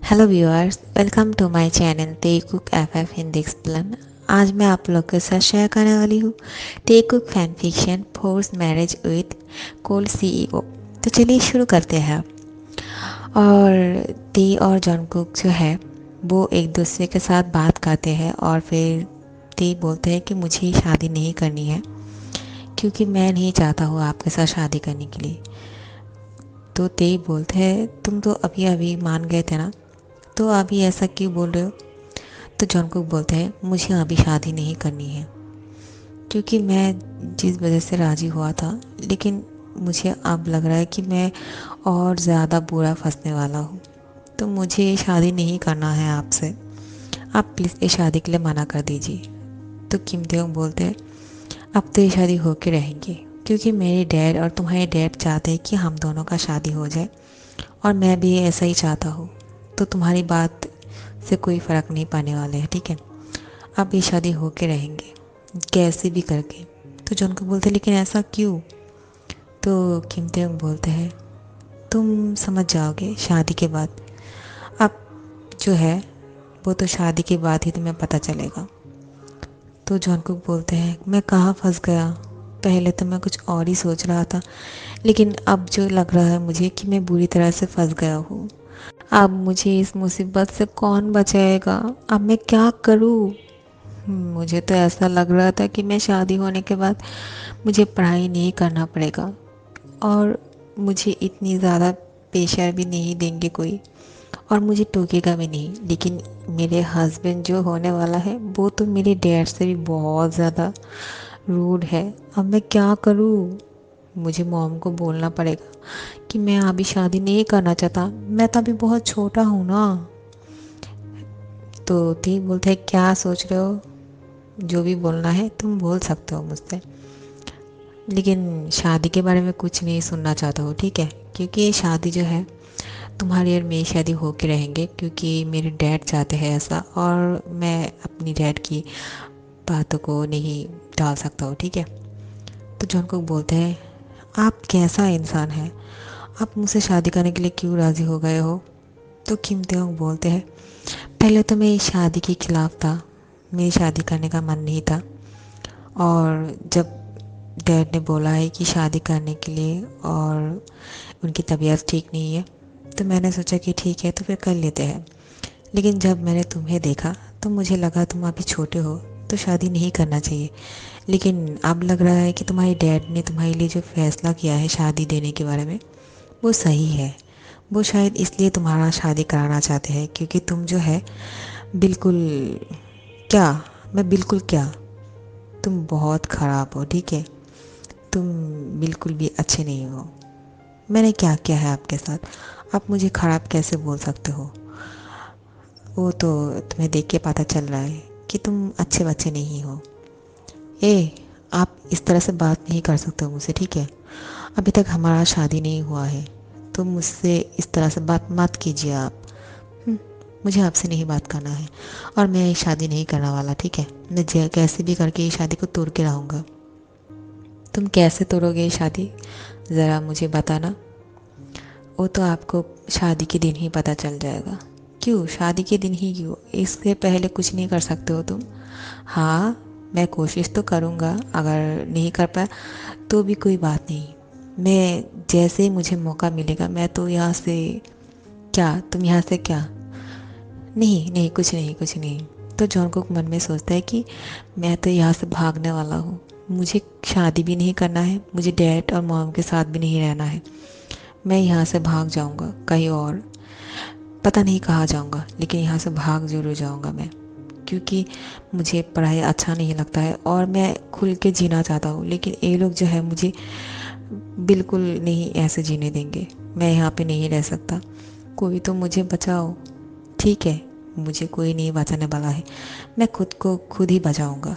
Hello viewers, welcome to my channel Taekook FF Hindi explain. आज मैं आप लोग के साथ शेयर करने वाली हूँ Taekook fan fiction force marriage with cold CEO. तो चलिए शुरू करते हैं। और टे और जॉनकुक जो है वो एक दूसरे के साथ बात करते हैं और फिर टे बोलते हैं कि मुझे शादी नहीं करनी है क्योंकि मैं नहीं चाहता हूँ आपके साथ शादी करने के लिए। तो टे बोलते हैं तुम तो अभी अभी मान गए थे ना, तो अभी ऐसा क्यों बोल रहे हो। तो जॉनकुक बोलते हैं मुझे अभी शादी नहीं करनी है क्योंकि मैं जिस वजह से राज़ी हुआ था, लेकिन मुझे अब लग रहा है कि मैं और ज़्यादा बुरा फंसने वाला हूँ। तो मुझे ये शादी नहीं करना है आपसे। आप प्लीज़ ये शादी के लिए मना कर दीजिए। तो किम देयोंग बोलते हैं अब तो ये शादी होके रहेंगी क्योंकि मेरे डैड और तुम्हारे डैड चाहते हैं कि हम दोनों का शादी हो जाए और मैं भी ऐसा ही चाहता हूँ। तो तुम्हारी बात से कोई फ़र्क नहीं पड़ने वाले है, ठीक है। अब ये शादी होके रहेंगे कैसे भी करके। तो जॉन को बोलते लेकिन ऐसा क्यों। तो किम तेयोंग बोलते हैं तुम समझ जाओगे शादी के बाद। अब जो है वो तो शादी के बाद ही तुम्हें पता चलेगा। तो जॉनकुक बोलते हैं मैं कहाँ फंस गया। पहले तो मैं कुछ और ही सोच रहा था, लेकिन अब जो लग रहा है मुझे कि मैं बुरी तरह से फंस गया हूँ। अब मुझे इस मुसीबत से कौन बचाएगा। अब मैं क्या करूँ। मुझे तो ऐसा लग रहा था कि मैं शादी होने के बाद मुझे पढ़ाई नहीं करना पड़ेगा और मुझे इतनी ज़्यादा प्रेशर भी नहीं देंगे कोई और मुझे टोकेगा भी नहीं। लेकिन मेरे हस्बैंड जो होने वाला है वो तो मेरे डैड से भी बहुत ज़्यादा रूड है। अब मैं क्या करूँ। मुझे मॉम को बोलना पड़ेगा कि मैं अभी शादी नहीं करना चाहता, मैं तो अभी बहुत छोटा हूँ ना। तो ठीक बोलते हैं क्या सोच रहे हो, जो भी बोलना है तुम बोल सकते हो मुझसे, लेकिन शादी के बारे में कुछ नहीं सुनना चाहता हूँ, ठीक है। क्योंकि ये शादी जो है तुम्हारी और मेरी शादी हो के रहेंगे क्योंकि मेरे डैड चाहते हैं ऐसा और मैं अपनी डैड की बातों को नहीं टाल सकता हूँ, ठीक है। तो जॉन कुक बोलते हैं आप कैसा इंसान है, आप मुझसे शादी करने के लिए क्यों राज़ी हो गए हो। तो किम तेयोंग बोलते हैं पहले तो मैं इस शादी के खिलाफ़ था, मेरी शादी करने का मन नहीं था। और जब डैड ने बोला है कि शादी करने के लिए और उनकी तबीयत ठीक नहीं है, तो मैंने सोचा कि ठीक है तो फिर कर लेते हैं। लेकिन जब मैंने तुम्हें देखा तो मुझे लगा तुम अभी छोटे हो तो शादी नहीं करना चाहिए। लेकिन अब लग रहा है कि तुम्हारे डैड ने तुम्हारे लिए जो फ़ैसला किया है शादी देने के बारे में वो सही है। वो शायद इसलिए तुम्हारा शादी कराना चाहते हैं क्योंकि तुम जो है बिल्कुल क्या, मैं बिल्कुल क्या, तुम बहुत ख़राब हो, ठीक है। तुम बिल्कुल भी अच्छे नहीं हो। मैंने क्या किया है आपके साथ, आप मुझे ख़राब कैसे बोल सकते हो। वो तो तुम्हें देख के पता चल रहा है कि तुम अच्छे बच्चे नहीं हो। ए, आप इस तरह से बात नहीं कर सकते हो मुझसे, ठीक है। अभी तक हमारा शादी नहीं हुआ है तो मुझसे इस तरह से बात मत कीजिए आप। हम्म, मुझे आपसे नहीं बात करना है और मैं ये शादी नहीं करने वाला, ठीक है। मैं कैसे भी करके ये शादी को तोड़ के रहूँगा। तुम कैसे तोड़ोगे ये शादी, ज़रा मुझे बताना। वो तो आपको शादी के दिन ही पता चल जाएगा। क्यों शादी के दिन ही क्यों, इससे पहले कुछ नहीं कर सकते हो तुम। हाँ, मैं कोशिश तो करूँगा, अगर नहीं कर पाया तो भी कोई बात नहीं। मैं जैसे ही मुझे मौका मिलेगा मैं तो यहाँ से, क्या तुम यहाँ से क्या, नहीं नहीं कुछ नहीं कुछ नहीं। तो जॉन कुक मन में सोचता है कि मैं तो यहाँ से भागने वाला हूँ। मुझे शादी भी नहीं करना है, मुझे डैड और मॉम के साथ भी नहीं रहना है। मैं यहाँ से भाग जाऊँगा कहीं और, पता नहीं कहाँ जाऊँगा, लेकिन यहाँ से भाग ज़रूर जाऊँगा मैं। क्योंकि मुझे पढ़ाई अच्छा नहीं लगता है और मैं खुल के जीना चाहता हूँ, लेकिन ये लोग जो है मुझे बिल्कुल नहीं ऐसे जीने देंगे। मैं यहाँ पे नहीं रह सकता, कोई तो मुझे बचाओ, ठीक है। मुझे कोई नहीं बचाने वाला है, मैं खुद को खुद ही बचाऊँगा।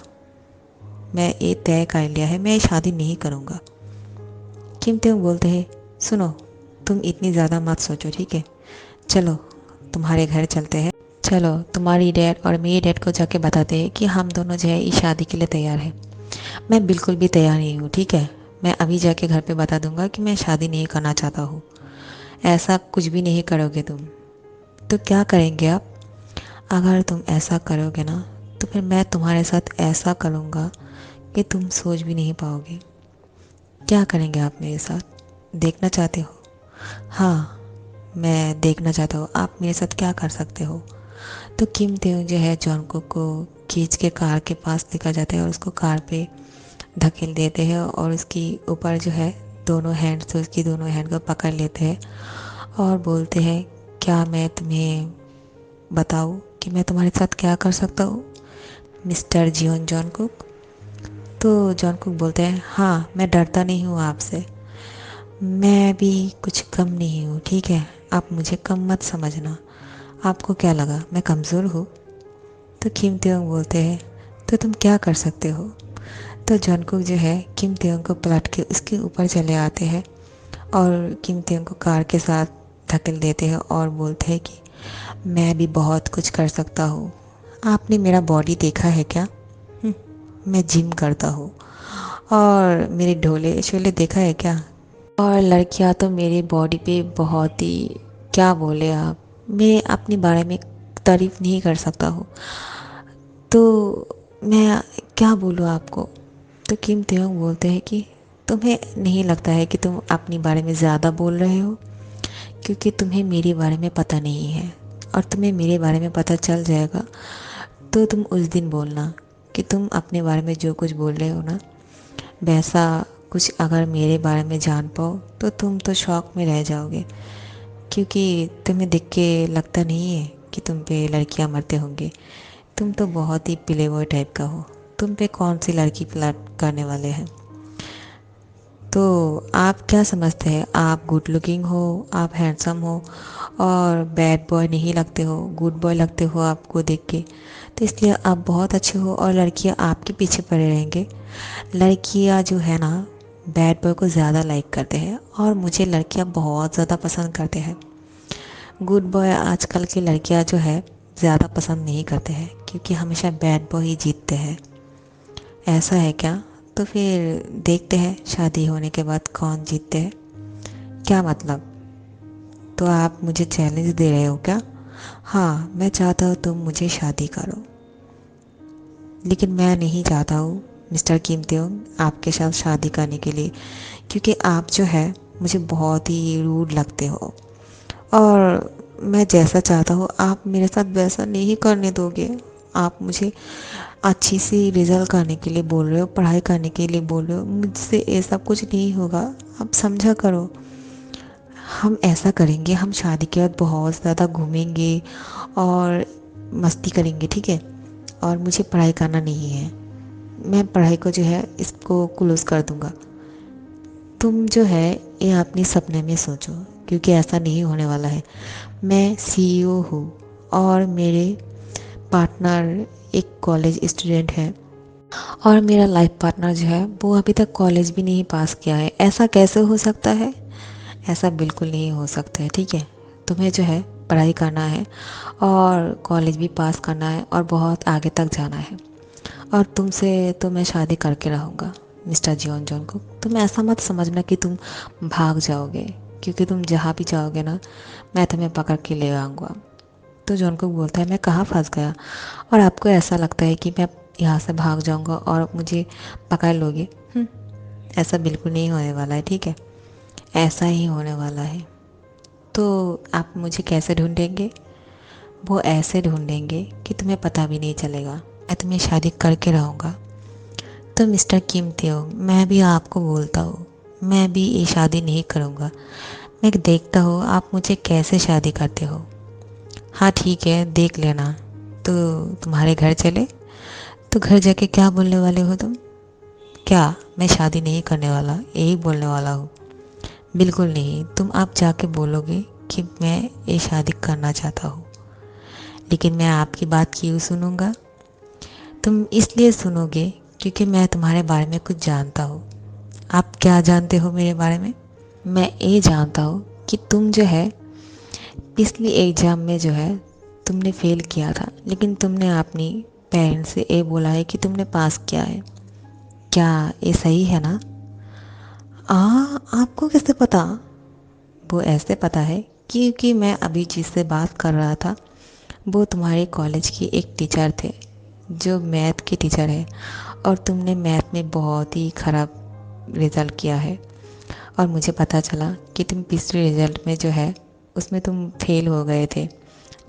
मैं ये तय कर लिया है, मैं ये शादी नहीं करूँगा। किम त्योंग बोलते हैं सुनो, तुम इतनी ज़्यादा मत सोचो, ठीक है। चलो तुम्हारे घर चलते हैं। चलो तुम्हारी डैड और मेरी डैड को जाके बताते हैं कि हम दोनों जो है इस शादी के लिए तैयार हैं। मैं बिल्कुल भी तैयार नहीं हूँ, ठीक है। मैं अभी जाके घर पे बता दूंगा कि मैं शादी नहीं करना चाहता हूँ। ऐसा कुछ भी नहीं करोगे तुम। तो क्या करेंगे आप? अगर तुम ऐसा करोगे ना तो फिर मैं तुम्हारे साथ ऐसा करूँगा कि तुम सोच भी नहीं पाओगे। क्या करेंगे आप मेरे साथ? देखना चाहते हो? हाँ, मैं देखना चाहता हूँ आप मेरे साथ क्या कर सकते हो। तो किम तेउंग जो है जॉनकुक को खींच के कार के पास लेकर जाते हैं और उसको कार पे धकेल देते हैं और उसकी ऊपर जो है दोनों हैंड से उसकी दोनों हैंड को पकड़ लेते हैं और बोलते हैं, क्या मैं तुम्हें बताऊँ कि मैं तुम्हारे साथ क्या कर सकता हूँ मिस्टर जियोन जॉनकुक? तो जॉनकुक बोलते हैं, हाँ मैं डरता नहीं हूँ आपसे, मैं भी कुछ कम नहीं हूँ, ठीक है? आप मुझे कम मत समझना। आपको क्या लगा मैं कमज़ोर हूँ? तो किम तेयोंग बोलते हैं, तो तुम क्या कर सकते हो? तो जॉनकुक जो है किम तेयोंग को पलट के उसके ऊपर चले आते हैं और किम तेयोंग को कार के साथ धकेल देते हैं और बोलते हैं कि मैं भी बहुत कुछ कर सकता हूँ। आपने मेरा बॉडी देखा है क्या? हम्म, मैं जिम करता हूँ और मेरे ढोले शोले देखा है क्या? और लड़कियां तो मेरी बॉडी पे बहुत ही, क्या बोले आप, मैं अपने बारे में तारीफ़ नहीं कर सकता हूँ। तो मैं क्या बोलूँ आपको? तो किम तेयोंग बोलते हैं कि तुम्हें नहीं लगता है कि तुम अपने बारे में ज़्यादा बोल रहे हो? क्योंकि तुम्हें मेरे बारे में पता नहीं है और तुम्हें मेरे बारे में पता चल जाएगा तो तुम उस दिन बोलना कि तुम अपने बारे में जो कुछ बोल रहे हो ना, वैसा कुछ अगर मेरे बारे में जान पाओ तो तुम तो शौक में रह जाओगे। क्योंकि तुम्हें देख के लगता नहीं है कि तुम पे लड़कियां मरते होंगे। तुम तो बहुत ही प्ले बॉय टाइप का हो। तुम पे कौन सी लड़की फ्लर्ट करने वाले हैं? तो आप क्या समझते हैं? आप गुड लुकिंग हो, आप हैंडसम हो और बैड बॉय नहीं लगते हो, गुड बॉय लगते हो आपको देख के। तो इसलिए आप बहुत अच्छे हो और लड़कियां आपके पीछे पड़े रहेंगे। लड़कियां जो है ना बैड बॉय को ज़्यादा लाइक करते हैं और मुझे लड़कियां बहुत ज़्यादा पसंद करते हैं। गुड बॉय आजकल की लड़कियां जो है ज़्यादा पसंद नहीं करते हैं क्योंकि हमेशा बैड बॉय ही जीतते हैं। ऐसा है क्या? तो फिर देखते हैं शादी होने के बाद कौन जीतते हैं। क्या मतलब? तो आप मुझे चैलेंज दे रहे हो क्या? हाँ, मैं चाहता हूँ तुम मुझे शादी करो, लेकिन मैं नहीं चाहता हूँ मिस्टर किम तेउंग आपके साथ शादी करने के लिए, क्योंकि आप जो है मुझे बहुत ही रूड लगते हो और मैं जैसा चाहता हूँ आप मेरे साथ वैसा नहीं करने दोगे। आप मुझे अच्छी सी रिज़ल्ट करने के लिए बोल रहे हो, पढ़ाई करने के लिए बोल रहे हो, मुझसे ऐसा कुछ नहीं होगा। आप समझा करो। हम ऐसा करेंगे, हम शादी के बाद बहुत ज़्यादा घूमेंगे और मस्ती करेंगे, ठीक है? और मुझे पढ़ाई करना नहीं है, मैं पढ़ाई को जो है इसको क्लोज़ कर दूँगा। तुम जो है ये अपने सपने में सोचो, क्योंकि ऐसा नहीं होने वाला है। मैं सीईओ हूँ और मेरे पार्टनर एक कॉलेज स्टूडेंट है और मेरा लाइफ पार्टनर जो है वो अभी तक कॉलेज भी नहीं पास किया है। ऐसा कैसे हो सकता है? ऐसा बिल्कुल नहीं हो सकता है, ठीक है? तुम्हें जो है पढ़ाई करना है और कॉलेज भी पास करना है और बहुत आगे तक जाना है और तुमसे तो मैं शादी करके रहूँगा मिस्टर जियोन जॉन को। तुम ऐसा मत समझना कि तुम भाग जाओगे, क्योंकि तुम जहाँ भी जाओगे ना मैं तुम्हें पकड़ के ले आऊँगा। तो जॉन को बोलता है, मैं कहाँ फंस गया और आपको ऐसा लगता है कि मैं यहाँ से भाग जाऊँगा और मुझे पकड़ लोगे? ऐसा बिल्कुल नहीं होने वाला है, ठीक है? ऐसा ही होने वाला है। तो आप मुझे कैसे ढूंढेंगे? वो ऐसे ढूंढेंगे कि तुम्हें पता भी नहीं चलेगा। मैं तुम्हें शादी करके रहूँगा। तो मिस्टर किम तेओ, मैं भी आपको बोलता हूँ, मैं भी ये शादी नहीं करूँगा। मैं देखता हूँ आप मुझे कैसे शादी करते हो। हाँ ठीक है, देख लेना। तो तुम्हारे घर चले? तो घर जाके क्या बोलने वाले हो तुम? क्या मैं शादी नहीं करने वाला यही बोलने वाला हूँ? बिल्कुल नहीं, तुम आप जाके बोलोगे कि मैं ये शादी करना चाहता हूँ। लेकिन मैं आपकी बात क्यों सुनूंगा? तुम इसलिए सुनोगे क्योंकि मैं तुम्हारे बारे में कुछ जानता हूँ। आप क्या जानते हो मेरे बारे में? मैं ये जानता हूँ कि तुम जो है पिछली एग्ज़ाम में जो है तुमने फेल किया था, लेकिन तुमने अपनी पेरेंट्स से ये बोला है कि तुमने पास किया है। क्या ये सही है ना? आपको कैसे पता? वो ऐसे पता है क्योंकि मैं अभी जिससे बात कर रहा था वो तुम्हारे कॉलेज की एक टीचर थे, जो मैथ की टीचर है। और तुमने मैथ में बहुत ही ख़राब रिज़ल्ट किया है। और मुझे पता चला कि तुम पिछले रिज़ल्ट में जो है उसमें तुम फेल हो गए थे,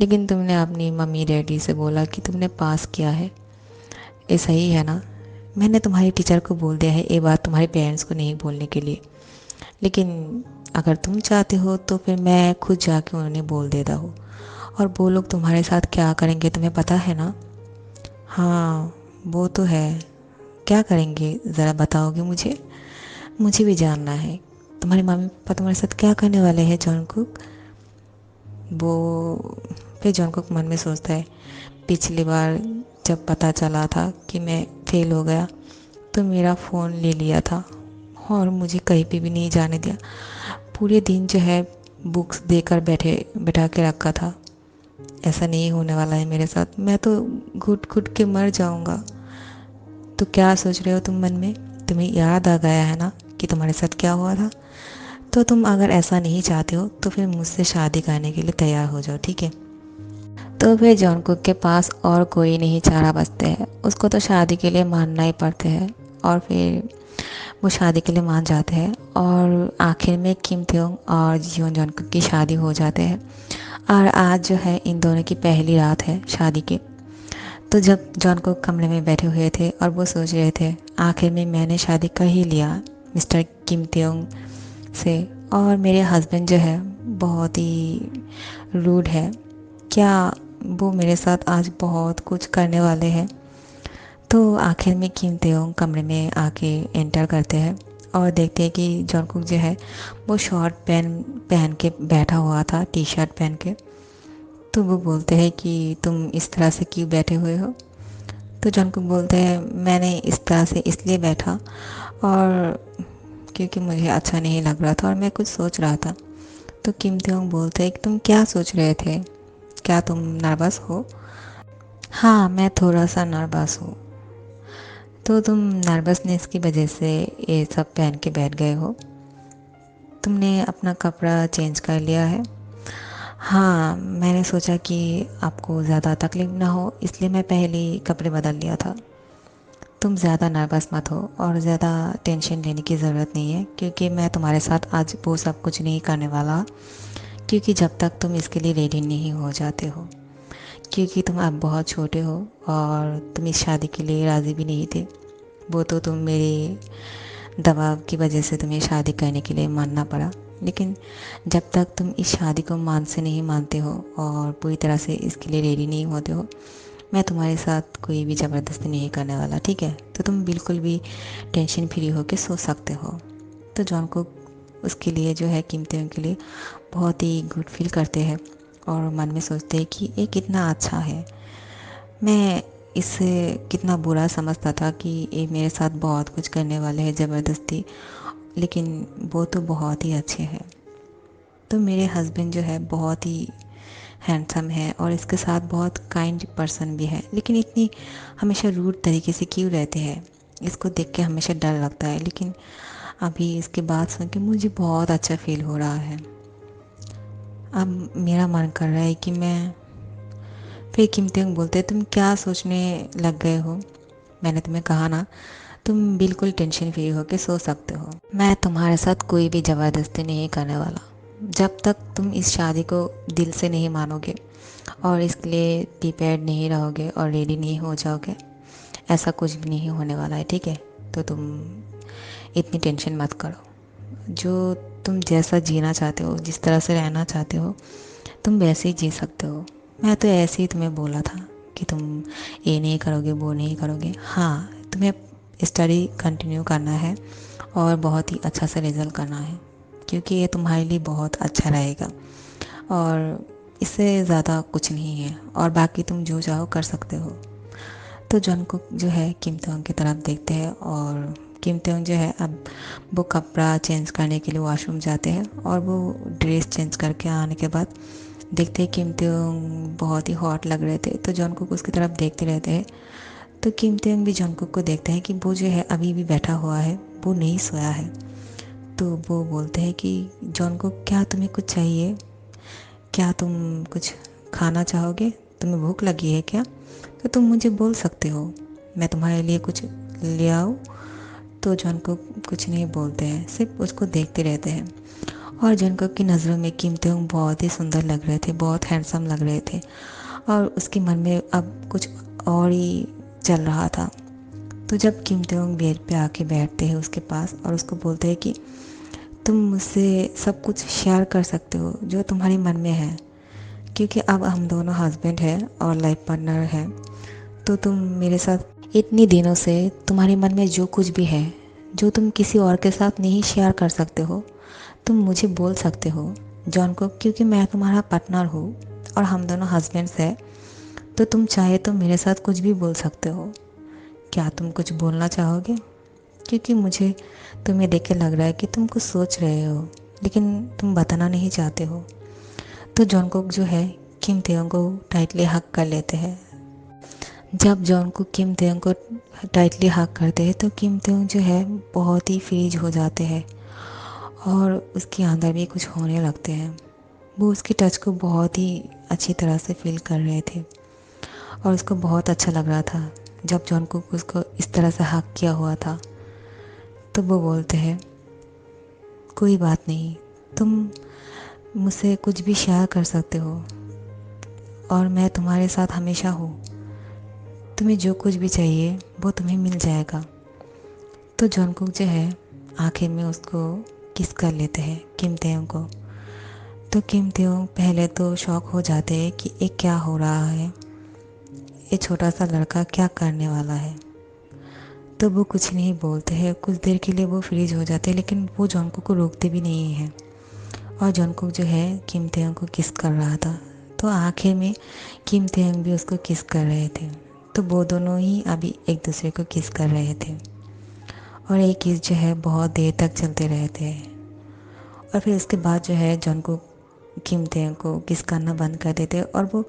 लेकिन तुमने अपनी मम्मी डैडी से बोला कि तुमने पास किया है। ये सही है ना? मैंने तुम्हारी टीचर को बोल दिया है ये बात तुम्हारे पेरेंट्स को नहीं बोलने के लिए, लेकिन अगर तुम चाहते हो तो फिर मैं खुद जाके उन्हें बोल देता हूँ। और वो लोग तुम्हारे साथ क्या करेंगे तुम्हें पता है ना? हाँ, वो तो है। क्या करेंगे ज़रा बताओगे मुझे? मुझे भी जानना है। तुम्हारे मम्मी पापा तुम्हारे साथ क्या करने वाले हैं जॉनकुक? वो फिर जॉनकुक मन में सोचता है, पिछली बार जब पता चला था कि मैं फेल हो गया तो मेरा फ़ोन ले लिया था और मुझे कहीं पे भी नहीं जाने दिया। पूरे दिन जो है बुक्स देकर बैठा के रखा था। ऐसा नहीं होने वाला है मेरे साथ, मैं तो घुट घुट के मर जाऊंगा। तो क्या सोच रहे हो तुम मन में? तुम्हें याद आ गया है ना कि तुम्हारे साथ क्या हुआ था? तो तुम अगर ऐसा नहीं चाहते हो तो फिर मुझसे शादी करने के लिए तैयार हो जाओ, ठीक है? तो फिर जॉनकुक के पास और कोई नहीं चारा बचते हैं, उसको तो शादी के लिए मानना ही पड़ते हैं। और फिर वो शादी के लिए मान जाते हैं और आखिर में किम त्योंग और जियोन जॉनकुक की शादी हो जाते हैं। और आज जो है इन दोनों की पहली रात है शादी की। तो जब जॉनकुक कमरे में बैठे हुए थे और वो सोच रहे थे आखिर में मैंने शादी कर ही लिया मिस्टर किम त्योंग से, और मेरे हस्बैंड जो है बहुत ही रूड है, क्या वो मेरे साथ आज बहुत कुछ करने वाले हैं। तो आखिर में किम त्योंग कमरे में आके एंटर करते हैं और देखते हैं कि जॉनकुक जो है वो शॉर्ट पैंट पहन के बैठा हुआ था, टी शर्ट पहन के। तो वो बोलते हैं कि तुम इस तरह से क्यों बैठे हुए हो? तो जॉनकुक बोलते हैं मैंने इस तरह से इसलिए बैठा और क्योंकि मुझे अच्छा नहीं लग रहा था और मैं कुछ सोच रहा था। तो किम त्योंग बोलते हैं कि तुम क्या सोच रहे थे? क्या तुम नर्वस हो? हाँ, मैं थोड़ा सा नर्वस हूँ। तो तुम नर्वसनेस की वजह से ये सब पहन के बैठ गए हो? तुमने अपना कपड़ा चेंज कर लिया है? हाँ, मैंने सोचा कि आपको ज़्यादा तकलीफ़ ना हो इसलिए मैं पहले ही कपड़े बदल लिया था। तुम ज़्यादा नर्वस मत हो और ज़्यादा टेंशन लेने की ज़रूरत नहीं है, क्योंकि मैं तुम्हारे साथ आज वो सब कुछ नहीं करने वाला, क्योंकि जब तक तुम इसके लिए रेडी नहीं हो जाते हो, क्योंकि तुम अब बहुत छोटे हो और तुम इस शादी के लिए राज़ी भी नहीं थे। वो तो तुम मेरे दबाव की वजह से तुम्हें शादी करने के लिए मानना पड़ा, लेकिन जब तक तुम इस शादी को मान से नहीं मानते हो और पूरी तरह से इसके लिए रेडी नहीं होते हो, मैं तुम्हारे साथ कोई भी ज़बरदस्ती नहीं करने वाला, ठीक है? तो तुम बिल्कुल भी टेंशन फ्री होकर सो सकते हो। तो जॉन को उसके लिए जो है कीमती उनके लिए बहुत ही गुड फील करते हैं और मन में सोचते हैं कि ये कितना अच्छा है। मैं इससे कितना बुरा समझता था कि ये मेरे साथ बहुत कुछ करने वाले हैं ज़बरदस्ती, लेकिन वो तो बहुत ही अच्छे हैं। तो मेरे हस्बैंड जो है बहुत ही हैंडसम है और इसके साथ बहुत काइंड पर्सन भी है, लेकिन इतनी हमेशा रूड तरीके से क्यों रहते हैं, इसको देख के हमेशा डर लगता है। लेकिन अभी इसके बात सुन के मुझे बहुत अच्छा फील हो रहा है। अब मेरा मन कर रहा है कि मैं फिर कीमती बोलते तुम क्या सोचने लग गए हो? मैंने तुम्हें कहा ना, तुम बिल्कुल टेंशन फ्री होकर सो सकते हो। मैं तुम्हारे साथ कोई भी ज़बरदस्ती नहीं करने वाला। जब तक तुम इस शादी को दिल से नहीं मानोगे और इसके लिए प्रिपेयर्ड नहीं रहोगे और रेडी नहीं हो जाओगे, ऐसा कुछ भी नहीं होने वाला है, ठीक है? तो तुम इतनी टेंशन मत करो। जो तुम जैसा जीना चाहते हो, जिस तरह से रहना चाहते हो, तुम वैसे ही जी सकते हो। मैं तो ऐसे ही तुम्हें बोला था कि तुम ये नहीं करोगे, वो नहीं करोगे। हाँ, तुम्हें स्टडी कंटिन्यू करना है और बहुत ही अच्छा सा रिज़ल्ट करना है, क्योंकि ये तुम्हारे लिए बहुत अच्छा रहेगा और इससे ज़्यादा कुछ नहीं है, और बाकी तुम जो चाहो कर सकते हो। तो जॉनकुक जो है किम त्योंग की तरफ देखते हैं और किम त्योंग जो है अब वो कपड़ा चेंज करने के लिए वॉशरूम जाते हैं और वो ड्रेस चेंज करके आने के बाद देखते हैं किम त्योंग बहुत ही हॉट लग रहे थे। तो जॉनकुक उसकी तरफ देखते रहते हैं। तो किम त्योंग भी जॉनकुक को देखते हैं कि वो जो है अभी भी बैठा हुआ है, वो नहीं सोया है। तो वो बोलते हैं कि जॉनकुक क्या तुम्हें कुछ चाहिए? क्या तुम कुछ खाना चाहोगे? तुम्हें भूख लगी है क्या? तो तुम मुझे बोल सकते हो, मैं तुम्हारे लिए कुछ ले आऊँ? तो जॉनकुक कुछ नहीं बोलते हैं, सिर्फ उसको देखते रहते हैं। और जॉनकुक की नज़रों में किम तेउंग बहुत ही सुंदर लग रहे थे, बहुत हैंडसम लग रहे थे। और उसके मन में अब कुछ और ही चल रहा था। तो जब किम तेउंग बेड पे आके बैठते हैं उसके पास और उसको बोलते हैं कि तुम मुझसे सब कुछ शेयर कर सकते हो जो तुम्हारे मन में है, क्योंकि अब हम दोनों हस्बैंड हैं और लाइफ पार्टनर हैं। तो तुम मेरे साथ इतनी दिनों से तुम्हारे मन में जो कुछ भी है, जो तुम किसी और के साथ नहीं शेयर कर सकते हो, तुम मुझे बोल सकते हो जॉन को, क्योंकि मैं तुम्हारा पार्टनर हूँ और हम दोनों हस्बैंड्स हैं। तो तुम चाहे तो मेरे साथ कुछ भी बोल सकते हो। क्या तुम कुछ बोलना चाहोगे? क्योंकि मुझे तुम्हें देख के लग रहा है कि तुम कुछ सोच रहे हो, लेकिन तुम बताना नहीं चाहते हो। तो जॉनकुक जो है किम तेयोंग को टाइटली हक कर लेते हैं। जब जॉनकुक किम तेयोंग को टाइटली हक करते हैं तो किम तेयोंग जो है बहुत ही फ्रीज हो जाते हैं और उसके अंदर भी कुछ होने लगते हैं। वो उसकी टच को बहुत ही अच्छी तरह से फील कर रहे थे और उसको बहुत अच्छा लग रहा था। जब जॉनकुक उसको इस तरह से हक किया हुआ था तो वो बोलते हैं, कोई बात नहीं, तुम मुझसे कुछ भी शेयर कर सकते हो और मैं तुम्हारे साथ हमेशा हूँ। तुम्हें जो कुछ भी चाहिए वो तुम्हें मिल जाएगा। तो जॉनकुक जो है आखिर में उसको किस कर लेते हैं किम तेयोंग को। तो किम तेयोंग पहले तो शॉक हो जाते हैं कि ये क्या हो रहा है, ये छोटा सा लड़का क्या करने वाला है। तो वो कुछ नहीं बोलते हैं, कुछ देर के लिए वो फ्रीज हो जाते हैं, लेकिन वो जॉनकुक को रोकते भी नहीं हैं। और जॉनकुक जो है किम तेयोंग को किस कर रहा था। तो आखिर में किम तेयोंग भी उसको किस कर रहे थे। तो वो दोनों ही अभी एक दूसरे को किस कर रहे थे और ये किस जो है बहुत देर तक चलते रहे थे। और फिर उसके बाद जो है जॉनकुक किम तेयोंग को किस करना बंद कर देते और वो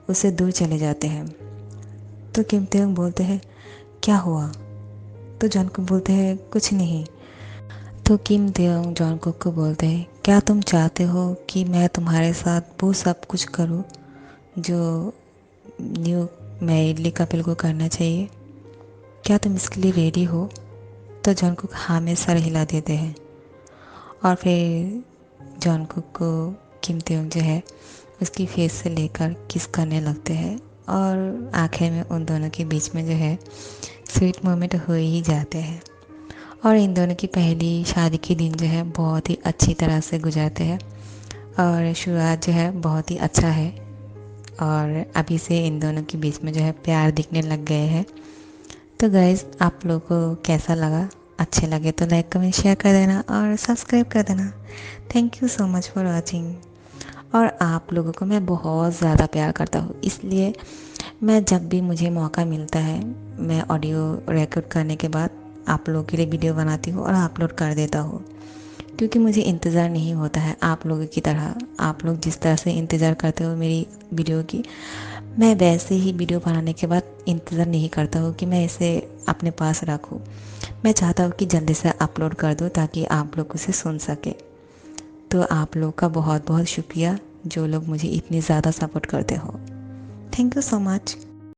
उससे दूर चले जाते हैं। तो किम तेयोंग बोलते हैं, क्या हुआ? तो जॉनकुक बोलते हैं, कुछ नहीं। तो किम तेयोंग जॉनकुक को बोलते हैं, क्या तुम चाहते हो कि मैं तुम्हारे साथ वो सब कुछ करूं जो न्यू मैरिड कपल को करना चाहिए? क्या तुम इसके लिए रेडी हो? तो जॉनकुक हाँ में सर हिला देते हैं और फिर जॉनकुक को किम तेयोंग जो है उसकी फेस से लेकर किस करने लगते हैं और आखिर में उन दोनों के बीच में जो है स्वीट मोमेंट हो ही जाते हैं। और इन दोनों की पहली शादी के दिन जो है बहुत ही अच्छी तरह से गुजरते हैं और शुरुआत जो है बहुत ही अच्छा है और अभी से इन दोनों के बीच में जो है प्यार दिखने लग गए हैं। तो गाइज़, आप लोगों को कैसा लगा? अच्छे लगे तो लाइक कमेंट शेयर कर देना और सब्सक्राइब कर देना। Thank you so much for watching. और आप लोगों को मैं बहुत ज़्यादा प्यार करता हूँ, इसलिए मैं जब भी मुझे मौका मिलता है मैं ऑडियो रिकॉर्ड करने के बाद आप लोगों के लिए वीडियो बनाती हूँ और अपलोड कर देता हूँ, क्योंकि मुझे इंतज़ार नहीं होता है आप लोगों की तरह। आप लोग जिस तरह से इंतज़ार करते हो मेरी वीडियो की, मैं वैसे ही वीडियो बनाने के बाद इंतज़ार नहीं करता हूँ कि मैं इसे अपने पास रखूँ। मैं चाहता हूँ कि जल्दी से अपलोड कर दूँ ताकि आप लोग उसे सुन सके। तो आप लोग का बहुत बहुत शुक्रिया जो लोग मुझे इतनी ज़्यादा सपोर्ट करते हो। Thank you so much.